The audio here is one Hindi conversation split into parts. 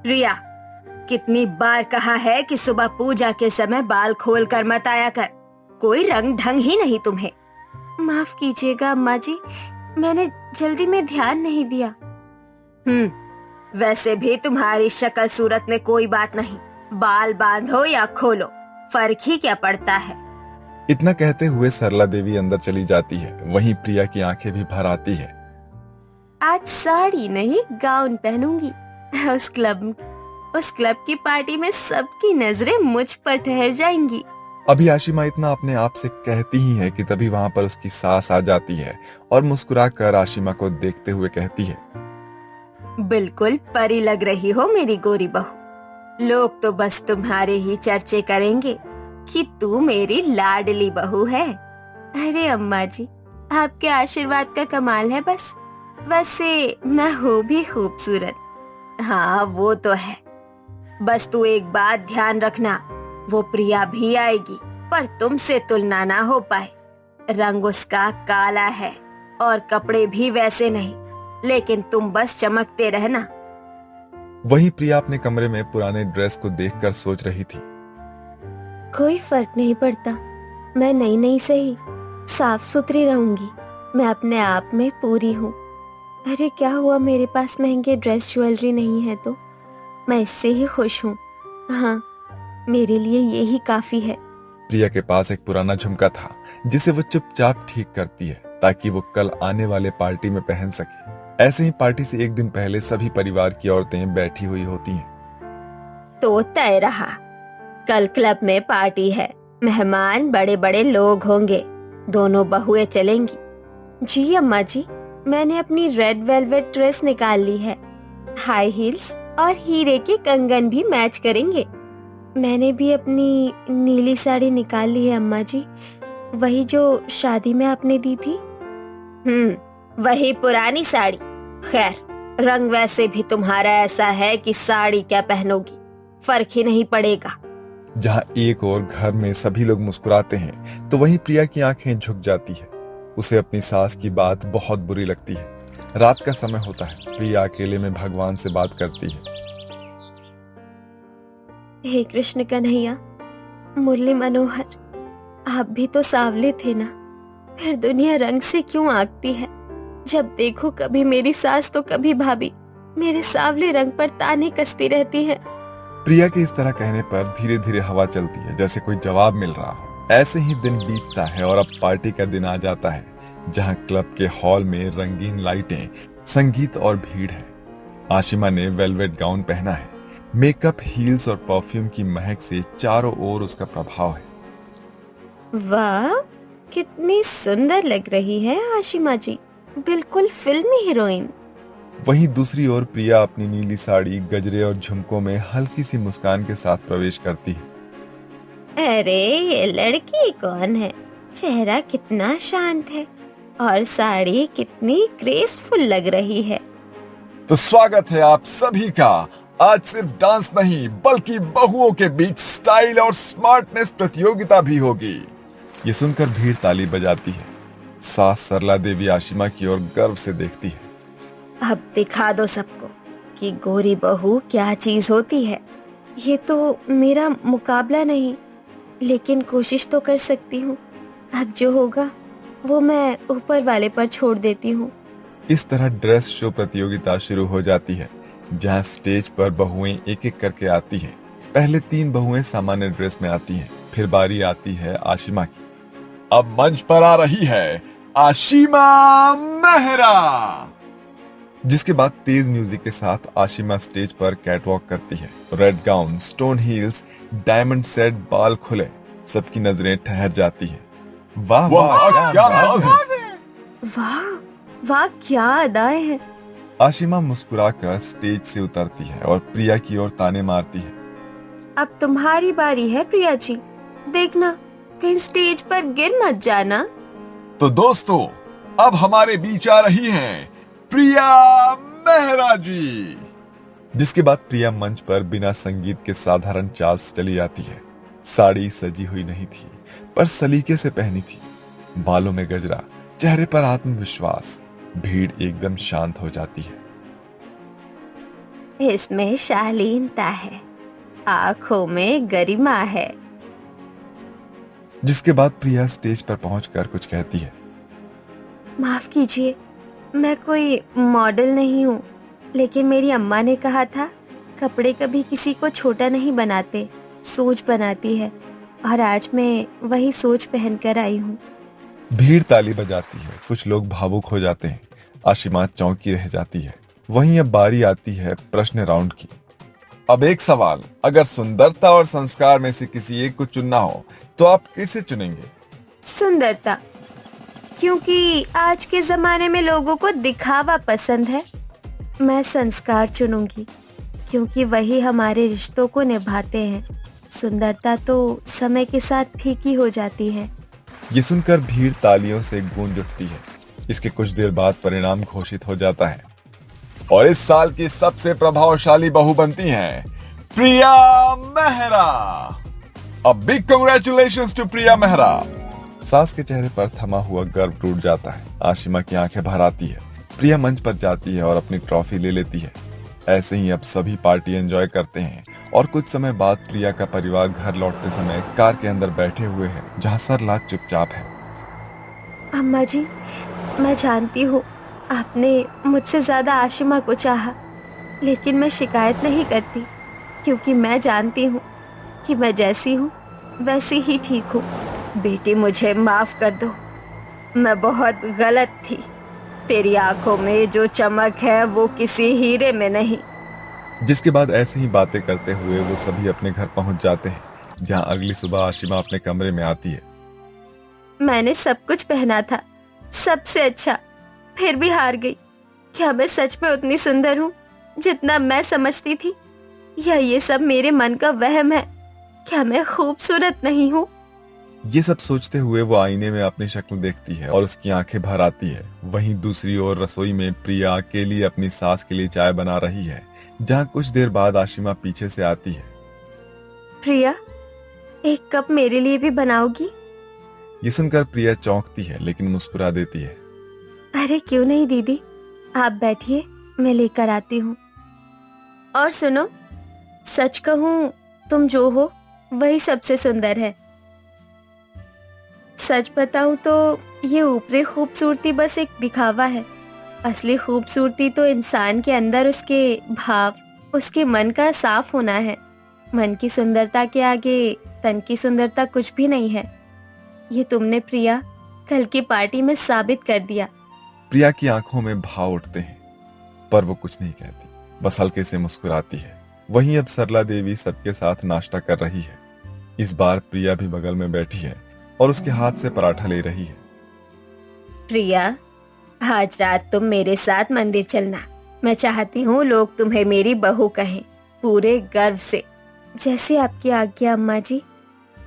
रिया, कितनी बार कहा है कि सुबह पूजा के समय बाल खोल कर मत आया कर। कोई रंग ढंग ही नहीं तुम्हें। माफ कीजिएगा अम्मा जी, मैंने जल्दी में ध्यान नहीं दिया। वैसे भी तुम्हारी शक्ल सूरत में कोई बात नहीं। बाल बांधो या खोलो, फर्क ही क्या पड़ता है। इतना कहते हुए सरला देवी अंदर चली जाती है। वहीं प्रिया की आंखें भी भर आती है। आज साड़ी नहीं गाउन पहनूंगी। उस क्लब की पार्टी में सबकी नजरें मुझ पर ठहर जाएंगी। अभी आशिमा इतना अपने आप से कहती ही है कि तभी वहां पर उसकी सास आ जाती है और मुस्कुराकर आशिमा को देखते हुए कहती है, बिल्कुल परी लग रही हो मेरी गोरी बहू। लोग तो बस तुम्हारे ही चर्चे करेंगे कि तू मेरी लाडली बहू है। अरे अम्मा जी, आपके आशीर्वाद का कमाल है बस। वैसे मैं हूँ भी खूबसूरत। हाँ वो तो है। बस तू एक बात ध्यान रखना, वो प्रिया भी आएगी पर तुमसे तुलना ना हो पाए। रंग उसका काला है और कपड़े भी वैसे नहीं, लेकिन तुम बस चमकते रहना। वहीं प्रिया अपने कमरे में पुराने ड्रेस को देखकर सोच रही थी, कोई फर्क नहीं पड़ता, मैं नई नई सही साफ सुथरी रहूंगी। मैं अपने आप में पूरी हूँ। अरे क्या हुआ, मेरे पास महंगे ड्रेस ज्वेलरी नहीं है तो मैं इससे ही खुश हूँ। हाँ, मेरे लिए यही काफी है। प्रिया के पास एक पुराना झुमका था जिसे वो चुपचाप ठीक करती है ताकि वो कल आने वाले पार्टी में पहन सके। ऐसे ही पार्टी से एक दिन पहले सभी परिवार की औरतें बैठी हुई होती हैं। तो तय रहा, कल क्लब में पार्टी है। मेहमान बड़े बड़े लोग होंगे। दोनों बहुएं चलेंगी। जी अम्मा जी, मैंने अपनी रेड वेलवेट ड्रेस निकाल ली है। हाई हील्स और हीरे के कंगन भी मैच करेंगे। मैंने भी अपनी नीली साड़ी निकाल ली है अम्मा जी, वही जो शादी में आपने दी थी। वही पुरानी साड़ी। खैर, रंग वैसे भी तुम्हारा ऐसा है कि साड़ी क्या पहनोगी, फर्क ही नहीं पड़ेगा। जहाँ एक और घर में सभी लोग मुस्कुराते हैं तो वहीं प्रिया की आंखें झुक जाती है। उसे अपनी सास की बात बहुत बुरी लगती है। रात का समय होता है। प्रिया अकेले में भगवान से बात करती है, हे कृष्ण कन्हैया, मुरली मनोहर, आप भी तो सांवले थे ना, फिर दुनिया रंग से क्यों आंकती है। जब देखो कभी मेरी सास तो कभी भाभी मेरे सांवले रंग पर ताने कसती रहती है। प्रिया के इस तरह कहने पर धीरे धीरे हवा चलती है, जैसे कोई जवाब मिल रहा हो। ऐसे ही दिन बीतता है और अब पार्टी का दिन आ जाता है, जहां क्लब के हॉल में रंगीन लाइटें, संगीत और भीड़ है। आशिमा ने वेलवेट गाउन पहना है। मेकअप, हील्स और परफ्यूम की महक से चारों ओर उसका प्रभाव है। वाह, कितनी सुंदर लग रही है आशिमा जी, बिल्कुल फिल्मी हीरोइन। वहीं दूसरी ओर प्रिया अपनी नीली साड़ी, गजरे और झुमकों में हल्की सी मुस्कान के साथ प्रवेश करती है। अरे ये लड़की कौन है? चेहरा कितना शांत है और साड़ी कितनी ग्रेसफुल लग रही है। तो स्वागत है आप सभी का। आज सिर्फ डांस नहीं बल्कि बहुओं के बीच स्टाइल और स्मार्टनेस प्रतियोगिता भी होगी। ये सुनकर भीड़ ताली बजाती है। सास सरला देवी आशिमा की ओर गर्व से देखती है। अब दिखा दो सबको कि गोरी बहू क्या चीज होती है। ये तो मेरा मुकाबला नहीं, लेकिन कोशिश तो कर सकती हूँ। अब जो होगा वो मैं ऊपर वाले पर छोड़ देती हूँ। इस तरह ड्रेस शो प्रतियोगिता शुरू हो जाती है, जहाँ स्टेज पर बहुएं एक एक करके आती हैं। पहले 3 बहुएं सामान्य ड्रेस में आती हैं, फिर बारी आती है आशिमा की। अब मंच पर आ रही है आशिमा मेहरा, जिसके बाद तेज म्यूजिक के साथ आशिमा स्टेज पर कैटवॉक करती है। Red gown, stone heels, diamond set, बाल खुले, सबकी नजरें ठहर जाती है। वाह वाह क्या नाज है। वाह वाह क्या अदाएं हैं। आशिमा मुस्कुराकर स्टेज से उतरती है और प्रिया की ओर ताने मारती है। अब तुम्हारी बारी है प्रिया जी, देखना कहीं स्टेज पर गिर मत जाना। तो दोस्तों, अब हमारे बीच आ रही हैं प्रिया मेहरा जी। जिसके बाद प्रिया मंच पर बिना संगीत के साधारण चाल से चली आती है। साड़ी सजी हुई नहीं थी, पर सलीके से पहनी थी। बालों में गजरा, चेहरे पर आत्मविश्वास। भीड़ एकदम शांत हो जाती है। इसमें शालीनता है, आंखों में गरिमा है। जिसके बाद प्रिया स्टेज पर पहुंचकर कुछ कहती है। माफ कीजिए, मैं कोई मॉडल नहीं हूँ, लेकिन मेरी अम्मा ने कहा था कपड़े कभी किसी को छोटा नहीं बनाते, सोच बनाती है, और आज मैं वही सोच पहनकर आई हूँ। भीड़ ताली बजाती है, कुछ लोग भावुक हो जाते हैं। आशिमा चौंकी रह जाती है। वहीं अब बारी आती है प्रश्न राउंड की। अब एक सवाल, अगर सुंदरता और संस्कार में से किसी एक को चुनना हो तो आप किसे चुनेंगे? सुंदरता, क्योंकि आज के जमाने में लोगों को दिखावा पसंद है। मैं संस्कार चुनूंगी, क्योंकि वही हमारे रिश्तों को निभाते हैं। सुंदरता तो समय के साथ फीकी हो जाती है। ये सुनकर भीड़ तालियों से गूंज उठती है। इसके कुछ देर बाद परिणाम घोषित हो जाता है और इस साल की सबसे प्रभावशाली बहू बनती हैं Priya Mehra. A big congratulations to Priya Mehra. सास के चेहरे पर थमा हुआ गर्व टूट जाता है। आशिमा की आंखें भर आती है। प्रिया मंच पर जाती है और अपनी ट्रॉफी ले लेती है। ऐसे ही अब सभी पार्टी एंजॉय करते हैं और कुछ समय बाद प्रिया का परिवार घर लौटते समय कार के अंदर बैठे हुए हैं, जहां सरला चुपचाप है। अम्मा जी, मैं जानती हूँ आपने मुझसे ज्यादा आशिमा को चाहा, लेकिन मैं शिकायत नहीं करती, क्योंकि मैं जानती हूँ कि मैं जैसी हूँ वैसी ही ठीक हूँ। बेटी, मुझे माफ कर दो, मैं बहुत गलत थी। तेरी आंखों में जो चमक है वो किसी हीरे में नहीं। जिसके बाद ऐसे ही बातें करते हुए वो सभी अपने घर पहुंच जाते हैं, जहां अगली सुबह आशिमा अपने कमरे में आती है। मैंने सब कुछ पहना था, सबसे अच्छा, फिर भी हार गई। क्या मैं सच में उतनी सुंदर हूँ जितना मैं समझती थी, या ये सब मेरे मन का वहम है? क्या मैं खूबसूरत नहीं हूँ? ये सब सोचते हुए वो आईने में अपनी शक्ल देखती है और उसकी आंखें भर आती है। वहीं दूसरी ओर रसोई में प्रिया अकेली अपनी सास के लिए चाय बना रही है, जहां कुछ देर बाद आशिमा पीछे से आती है। प्रिया, एक कप मेरे लिए भी बनाओगी? ये सुनकर प्रिया चौंकती है, लेकिन मुस्कुरा देती है। अरे क्यों नहीं दीदी, आप बैठिए, मैं लेकर आती हूँ। और सुनो, सच कहूँ तुम जो हो वही सबसे सुंदर है। सच बताऊं तो ये ऊपरी खूबसूरती बस एक दिखावा है। असली खूबसूरती तो इंसान के अंदर उसके भाव, उसके मन का साफ होना है। मन की सुंदरता के आगे तन की सुंदरता कुछ भी नहीं है। ये तुमने प्रिया कल की पार्टी में साबित कर दिया। प्रिया की आंखों में भाव उठते हैं, पर वो कुछ नहीं कहती, बस हल्के से मुस्कुराती है। वहीं अब सरला देवी सबके साथ नाश्ता कर रही है। इस बार प्रिया भी बगल में बैठी है और उसके हाथ से पराठा ले रही है। प्रिया, आज रात तुम मेरे साथ मंदिर चलना। मैं चाहती हूँ लोग तुम्हें मेरी बहू कहें, पूरे गर्व से। जैसे आपकी आज्ञा अम्मा जी।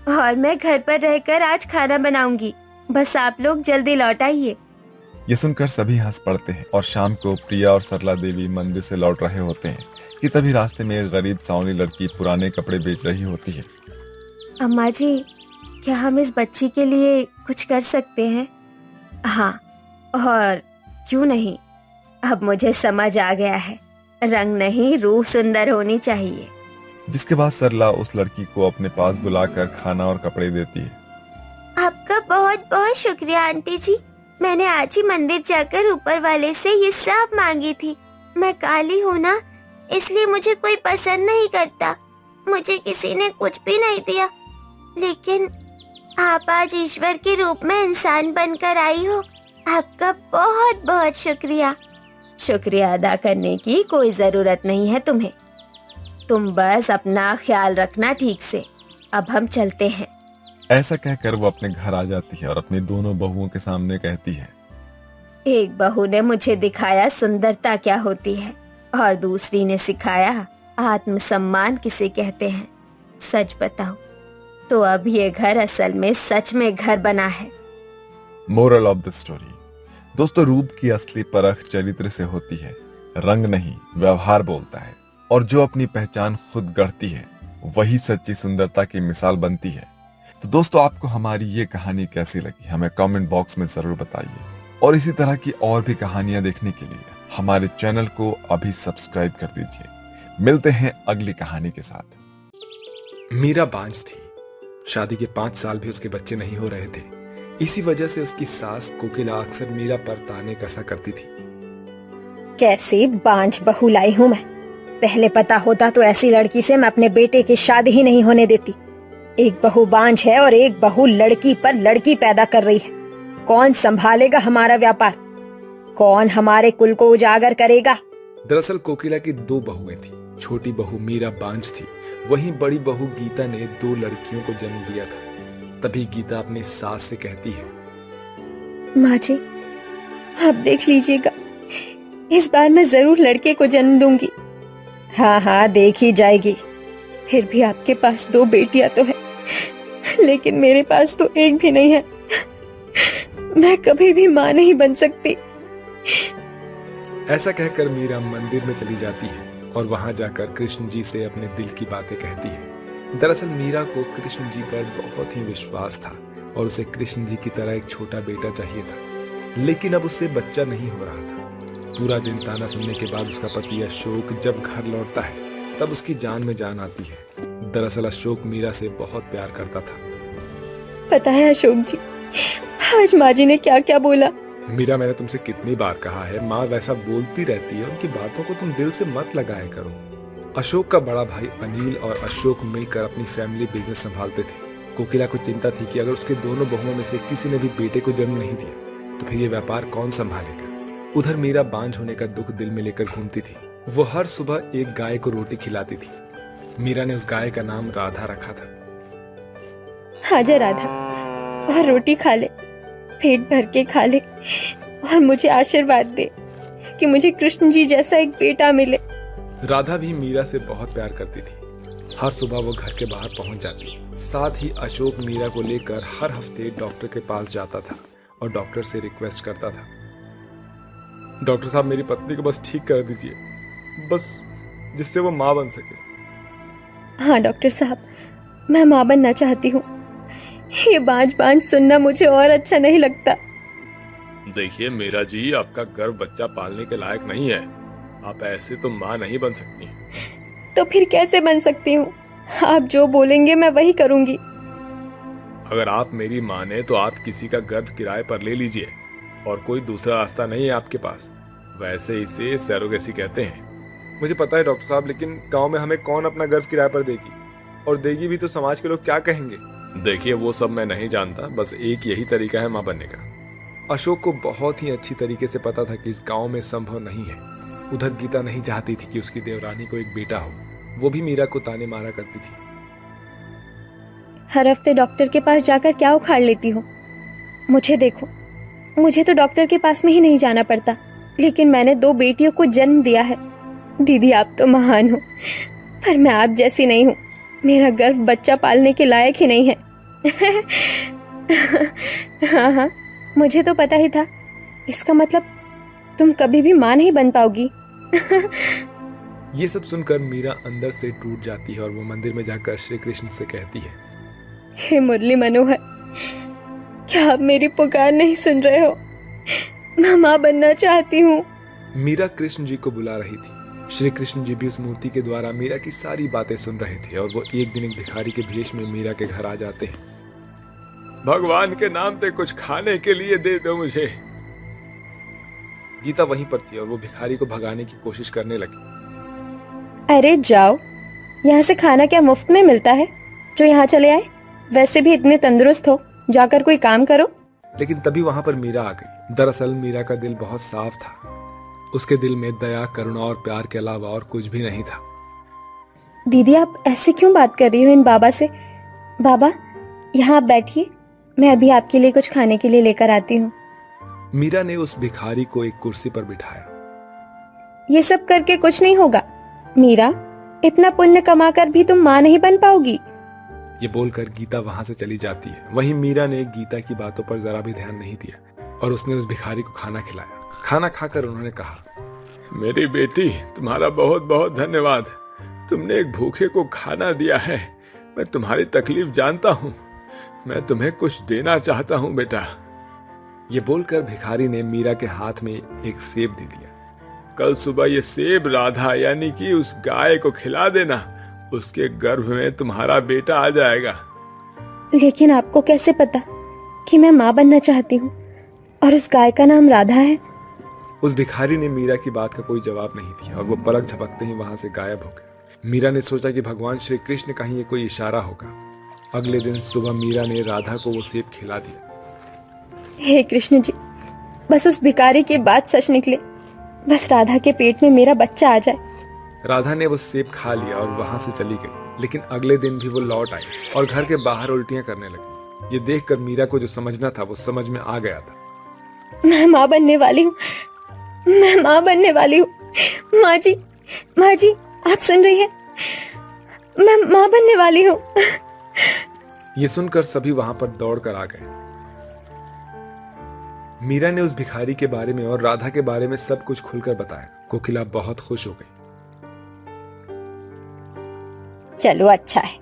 और मैं घर पर रहकर आज खाना बनाऊंगी, बस आप लोग जल्दी लौट आइए। ये सुनकर सभी हंस पड़ते हैं और शाम को प्रिया और सरला देवी मंदिर से लौट रहे होते हैं कि तभी रास्ते में एक गरीब सांवली लड़की पुराने कपड़े बेच रही होती है। अम्मा जी, क्या हम इस बच्ची के लिए कुछ कर सकते हैं? हाँ, और क्यों नहीं। अब मुझे समझ आ गया है, रंग नहीं रूह सुंदर होनी चाहिए। जिसके बाद सरला उस लड़की को अपने पास बुलाकर खाना और कपड़े देती है। आपका बहुत बहुत शुक्रिया आंटी जी। मैंने आज ही मंदिर जाकर ऊपर वाले से ये सब मांगी थी। मैं काली हूँ ना, इसलिए मुझे कोई पसंद नहीं करता। मुझे किसी ने कुछ भी नहीं दिया, लेकिन आप आज ईश्वर के रूप में इंसान बनकर आई हो। आपका बहुत बहुत शुक्रिया। शुक्रिया अदा करने की कोई जरूरत नहीं है तुम्हें। तुम बस अपना ख्याल रखना ठीक से। अब हम चलते हैं। ऐसा कहकर वो अपने घर आ जाती है और अपनी दोनों बहुओं के सामने कहती है, एक बहू ने मुझे दिखाया सुंदरता क्या होती है और दूसरी ने सिखाया आत्मसम्मान किसे कहते हैं। सच बताओ तो अब ये घर असल में सच में घर बना है। Moral of the story. दोस्तों, रूप की असली परख चरित्र से होती है, रंग नहीं व्यवहार बोलता है। और जो अपनी पहचान खुद गढ़ती है वही सच्ची सुंदरता की मिसाल बनती है। तो दोस्तों, आपको हमारी ये कहानी कैसी लगी हमें कमेंट बॉक्स में जरूर बताइए। और इसी तरह की और भी कहानियां देखने के लिए हमारे चैनल को अभी सब्सक्राइब कर दीजिए। मिलते हैं अगली कहानी के साथ। मीरा बांझ थी। शादी के 5 साल भी उसके बच्चे नहीं हो रहे थे। इसी वजह से उसकी सास कोकिला अक्सर मीरा पर ताने कसा करती थी। कैसी बांझ बहू लाई हूँ मैं। पहले पता होता तो ऐसी लड़की से मैं अपने बेटे की शादी ही नहीं होने देती। एक बहू बांझ है और एक बहू लड़की पर लड़की पैदा कर रही है। कौन संभालेगा हमारा व्यापार? कौन हमारे कुल को उजागर करेगा? दरअसल कोकिला की 2 बहुएं थी। छोटी बहू मीरा बांझ थी, वहीं बड़ी बहू गीता ने 2 लड़कियों को जन्म दिया था। तभी गीता अपनी सास से कहती है, माँ जी, आप देख लीजिएगा, इस बार मैं जरूर लड़के को जन्म दूंगी। हाँ हाँ, देखी जाएगी। फिर भी आपके पास 2 बेटियां तो है, लेकिन मेरे पास तो एक भी नहीं है। मैं कभी भी माँ नहीं बन सकती। ऐसा कहकर मीरा मंदिर में चली जाती है और वहां जाकर कृष्ण जी से अपने दिल की बातें कहती है। दरअसल मीरा को कृष्ण जी पर बहुत ही विश्वास था और उसे कृष्ण जी की तरह एक छोटा बेटा चाहिए था, लेकिन अब उससे बच्चा नहीं हो रहा था। पूरा दिन ताना सुनने के बाद उसका पति अशोक जब घर लौटता है तब उसकी जान में जान आती है। दरअसल अशोक मीरा से बहुत प्यार करता था। पता है अशोक जी, आज माँ जी ने क्या क्या बोला। मीरा, मैंने तुमसे कितनी बार कहा है, माँ वैसा बोलती रहती है, उनकी बातों को तुम दिल से मत लगाया करो। अशोक का बड़ा भाई अनिल और अशोक मिलकर अपनी फैमिली बिजनेस संभालते थे। कोकिला को चिंता थी कि अगर उसके दोनों बहुओं में से किसी ने भी बेटे को जन्म नहीं दिया तो फिर ये व्यापार कौन संभालेगा। उधर मीरा बांझ होने का दुख दिल में लेकर घूमती थी। वो हर सुबह एक गाय को रोटी खिलाती थी। मीरा ने उस गाय का नाम राधा रखा था। आजा राधा, और रोटी खा ले, पेट भर के खा ले, और मुझे आशीर्वाद दे कि मुझे कृष्ण जी जैसा एक बेटा मिले। राधा भी मीरा से बहुत प्यार करती थी। हर सुबह वो घर के बाहर पहुंच जाती। साथ ही अशोक मीरा को लेकर हर हफ्ते डॉक्टर के पास जाता था और डॉक्टर से रिक्वेस्ट करता था, डॉक्टर साहब, मेरी पत्नी को बस ठीक कर दीजिए, बस जिससे वो माँ बन सके। हाँ डॉक्टर साहब, मैं माँ बनना चाहती हूँ। ये बांझ बांझ सुनना मुझे और अच्छा नहीं लगता। देखिए मीरा जी, आपका गर्भ बच्चा पालने के लायक नहीं है। आप ऐसे तो माँ नहीं बन सकती। तो फिर कैसे बन सकती हूँ? आप जो बोलेंगे मैं वही करूँगी। अगर आप मेरी माने तो आप किसी का गर्भ किराए पर ले लीजिए, और कोई दूसरा रास्ता नहीं है आपके पास। वैसे इसे सैरोगेसी कहते हैं। मुझे पता है डॉक्टर साहब, लेकिन गांव में हमें कौन अपना गर्भ किराए पर देगी, और देगी भी तो समाज के लोग क्या कहेंगे। देखिए वो सब मैं नहीं जानता, बस एक यही तरीका है माँ बनने का। अशोक को बहुत ही अच्छी तरीके से पता था कि इस गांव में संभव नहीं है। उधर गीता नहीं चाहती थी कि उसकी देवरानी को एक बेटा हो। वो भी मीरा को ताने मारा करती थी। हर हफ्ते डॉक्टर के पास जाकर क्या उखाड़ लेती हो? मुझे देखो, मुझे तो डॉक्टर के पास में ही नहीं जाना पड़ता, लेकिन मैंने 2 बेटियों को जन्म दिया है। दीदी आप तो महान हो, पर मैं आप जैसी नहीं हूँ। मेरा गर्भ बच्चा पालने के लायक ही नहीं है। हाँ हाँ, मुझे तो पता ही था। इसका मतलब तुम कभी भी माँ नहीं बन पाओगी। ये सब सुनकर मीरा अंदर से टूट जाती है और वो मंदिर में जाकर श्री कृष्ण से कहती है, हे मुरली मनोहर, क्या आप मेरी पुकार नहीं सुन रहे हो? मैं माँ बनना चाहती हूँ। मीरा कृष्ण जी को बुला रही थी। श्री कृष्ण जी भी उस मूर्ति के द्वारा मीरा की सारी बातें सुन रहे थे और वो एक दिन एक भिखारी के भेष में मीरा के घर आ जाते हैं। भगवान के नाम पे कुछ खाने के लिए दे दो मुझे। गीता वहीं पर थी और वो भिखारी को भगाने की कोशिश करने लगी। अरे जाओ, यहाँ से खाना क्या मुफ्त में मिलता है जो यहाँ चले आए? वैसे भी इतने तंदुरुस्त हो, जाकर कोई काम करो। लेकिन तभी वहां पर मीरा आ गई। दरअसल मीरा का दिल बहुत साफ था। उसके दिल में दया, करुणा और प्यार के अलावा और कुछ भी नहीं था। दीदी आप ऐसे क्यों बात कर रही हो इन बाबा से? बाबा यहाँ आप बैठिए, मैं अभी आपके लिए कुछ खाने के लिए लेकर आती हूँ। मीरा ने उस भिखारी को एक कुर्सी पर बिठाया। ये सब करके कुछ नहीं होगा मीरा, इतना पुण्य कमाकर भी तुम माँ नहीं बन पाओगी। ये बोलकर गीता वहां से चली जाती है। वहीं मीरा ने गीता की बातों पर जरा भी ध्यान नहीं दिया और उसने उस भिखारी को खाना खिलाया। खाना खाकर उन्होंने कहा, मेरी बेटी, तुम्हारा बहुत बहुत धन्यवाद। तुमने एक भूखे को खाना दिया है। मैं तुम्हारी तकलीफ जानता हूँ। मैं तुम्हें कुछ देना चाहता हूँ बेटा। ये बोलकर भिखारी ने मीरा के हाथ में एक सेब दे दिया। कल सुबह ये सेब राधा यानी कि उस गाय को खिला देना, उसके गर्भ में तुम्हारा बेटा आ जाएगा। लेकिन आपको कैसे पता कि मैं माँ बनना चाहती हूँ और उस गाय का नाम राधा है? उस भिखारी ने मीरा की बात का कोई जवाब नहीं दिया और वो पलक झपकते ही वहां से गायब हो गए। मीरा ने सोचा कि भगवान श्री कृष्ण का ही ये कोई इशारा होगा। अगले दिन सुबह मीरा ने राधा को वो सेब खिला दिया। हे कृष्ण जी, बस उस भिखारी की बात सच निकले, बस राधा के पेट में मेरा बच्चा आ जाए। राधा ने वो सेब खा लिया और वहां से चली गई। लेकिन अगले दिन भी वो लौट आई और घर के बाहर उल्टियां करने लगी। ये देखकर मीरा को जो समझना था वो समझ में आ गया था। मैं माँ बनने वाली हूँ, मैं माँ बनने वाली हूँ। माँ जी, माँ जी, आप सुन रही है? मैं माँ बनने वाली हूँ। ये सुनकर सभी वहां पर दौड़ कर आ गए। मीरा ने उस भिखारी के बारे में और राधा के बारे में सब कुछ खुलकर बताया। कोकिला बहुत खुश हो गई। चलो अच्छा है,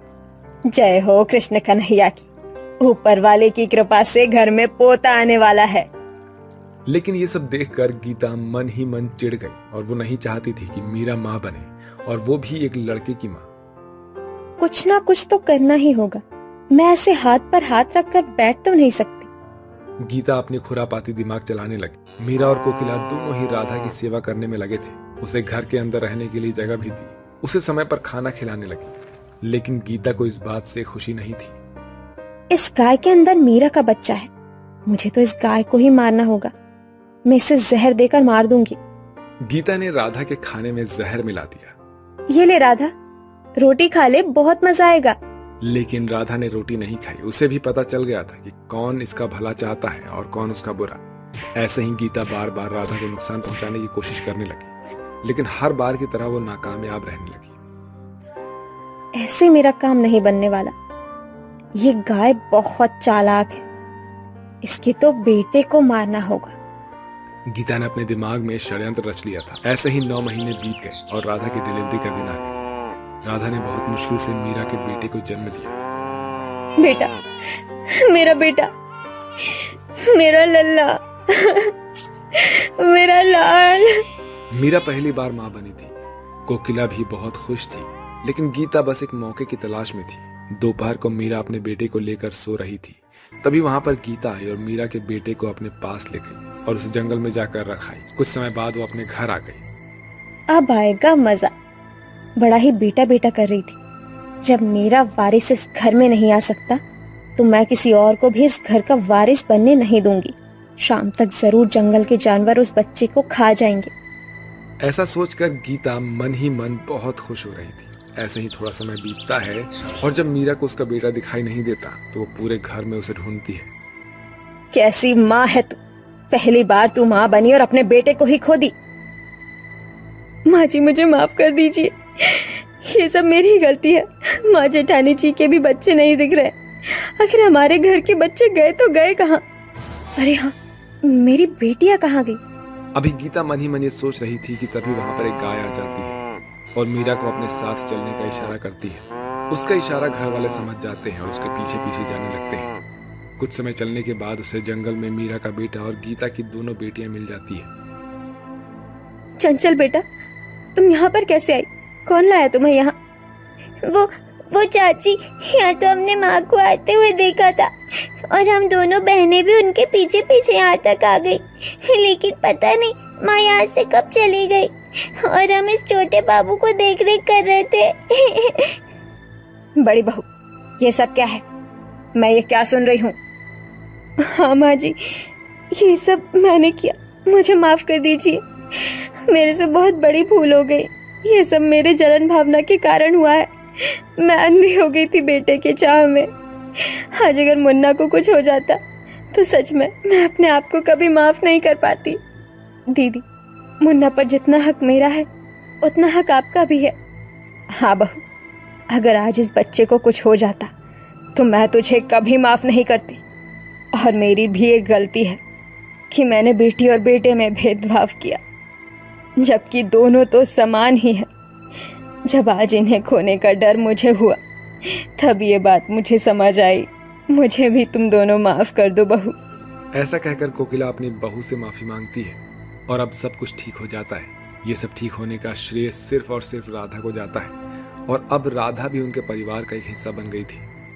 जय हो कृष्ण कन्हैया की, ऊपर वाले की कृपा से घर में पोता आने वाला है। लेकिन ये सब देखकर गीता मन ही मन चिढ़ गई और वो नहीं चाहती थी कि मीरा माँ बने, और वो भी एक लड़के की माँ। कुछ ना कुछ तो करना ही होगा, मैं ऐसे हाथ पर हाथ रखकर बैठ तो नहीं सकती। गीता अपनी खुरापाती दिमाग चलाने लगी। मीरा और कोकिला दोनों ही राधा की सेवा करने में लगे थे। उसे घर के अंदर रहने के लिए जगह भी दी, उसे समय पर खाना खिलाने लगी। लेकिन गीता को इस बात से खुशी नहीं थी। इस गाय के अंदर मीरा का बच्चा है, मुझे तो इस गाय को ही मारना होगा। मैं इसे जहर देकर मार दूंगी। गीता ने राधा के खाने में जहर मिला दिया। ये ले राधा, रोटी खा ले, बहुत मजा आएगा। लेकिन राधा ने रोटी नहीं खाई। उसे भी पता चल गया था कि कौन इसका भला चाहता है और कौन उसका बुरा। ऐसे ही गीता बार बार राधा को नुकसान पहुंचाने की कोशिश करने लगी, लेकिन हर बार की तरह वो नाकामयाब रहने लगी। ऐसे मेरा काम नहीं बनने वाला। ये गाय बहुत चालाक है, इसके तो बेटे को मारना होगा। गीता ने अपने दिमाग में षड्यंत्र रच लिया था। ऐसे ही 9 महीने बीत गए और राधा की डिलीवरी का दिन आ गया। राधा ने बहुत मुश्किल से मीरा के बेटे को जन्म दिया। बेटा, मेरा बेटा, मेरा लल्ला, मेरा लाल। मीरा पहली बार माँ बनी थी। कोकिला भी बहुत खुश थी, लेकिन गीता बस एक मौके की तलाश में थी। दोपहर को मीरा अपने बेटे को लेकर सो रही थी। तभी वहां पर गीता आई और मीरा के बेटे को अपने पास ले गई और उसे जंगल में जाकर रखाई। कुछ समय बाद वो अपने घर आ गई। अब आएगा मजा। बड़ा ही बेटा बेटा कर रही थी। जब मेरा वारिस इस घर में नहीं आ सकता तो मैं किसी और को भी इस घर का वारिस बनने नहीं दूंगी। शाम तक जरूर जंगल के जानवर उस बच्चे को खा जाएंगे। ऐसा सोचकर गीता मन ही मन बहुत खुश हो रही थी। ऐसे ही थोड़ा समय बीतता है और जब मीरा को उसका बेटा दिखाई नहीं देता तो वो पूरे घर में उसे ढूंढती है। कैसी माँ है तू? पहली बार तू माँ बनी और अपने बेटे को ही खो दी। माँ जी, मुझे माफ कर दीजिए, ये सब मेरी ही गलती है। माँ जेठानी जी के भी बच्चे नहीं दिख रहे। आखिर हमारे घर के बच्चे गए तो गए कहाँ? अरे हाँ, मेरी बेटियाँ कहाँ गई? अभी गीता मन ही मन ये सोच रही थी कि तभी वहां पर एक गाय आ जाती है और मीरा को अपने साथ चलने का इशारा करती है। उसका इशारा घर वाले समझ जाते हैं और उसके पीछे पीछे जाने लगते हैं। कुछ समय चलने के बाद उसे जंगल में मीरा का बेटा और गीता की दोनों बेटियां मिल जाती है। चंचल बेटा, तुम यहाँ पर कैसे आई? कौन लाया तुम्हें यहाँ? वो चाची, यहाँ तो हमने माँ को आते हुए देखा था और हम दोनों बहनें भी उनके पीछे पीछे यहाँ तक आ गई। लेकिन पता नहीं माँ यहाँ से कब चली गई और हम इस छोटे बाबू को देख रेख कर रहे थे। बड़ी बहू, ये सब क्या है? मैं ये क्या सुन रही हूँ? हाँ माँ जी, ये सब मैंने किया, मुझे माफ कर दीजिए। मेरे से बहुत बड़ी भूल हो गई। ये सब मेरे जलन भावना के कारण हुआ है। मैं अंधी हो गई थी बेटे के चाह में। आज अगर मुन्ना को कुछ हो जाता तो सच में मैं अपने आप को कभी माफ नहीं कर पाती। दीदी, मुन्ना पर जितना हक मेरा है उतना हक आपका भी है। हाँ बहू, अगर आज इस बच्चे को कुछ हो जाता तो मैं तुझे कभी माफ नहीं करती। और मेरी भी एक गलती है कि मैंने बेटी और बेटे में भेदभाव किया, जबकि दोनों तो समान ही हैं। जब आज इन्हें खोने का डर मुझे हुआ तब ये बात मुझे समझ आई। मुझे भी तुम दोनों माफ कर दो बहू। ऐसा कहकर कोकिला अपनी बहू से माफी मांगती है और अब सब कुछ ठीक हो जाता है। ये सब ठीक होने का श्रेय सिर्फ और सिर्फ राधा को जाता है, और अब राधा भी उनके परिवार का एक हिस्सा बन गई थी।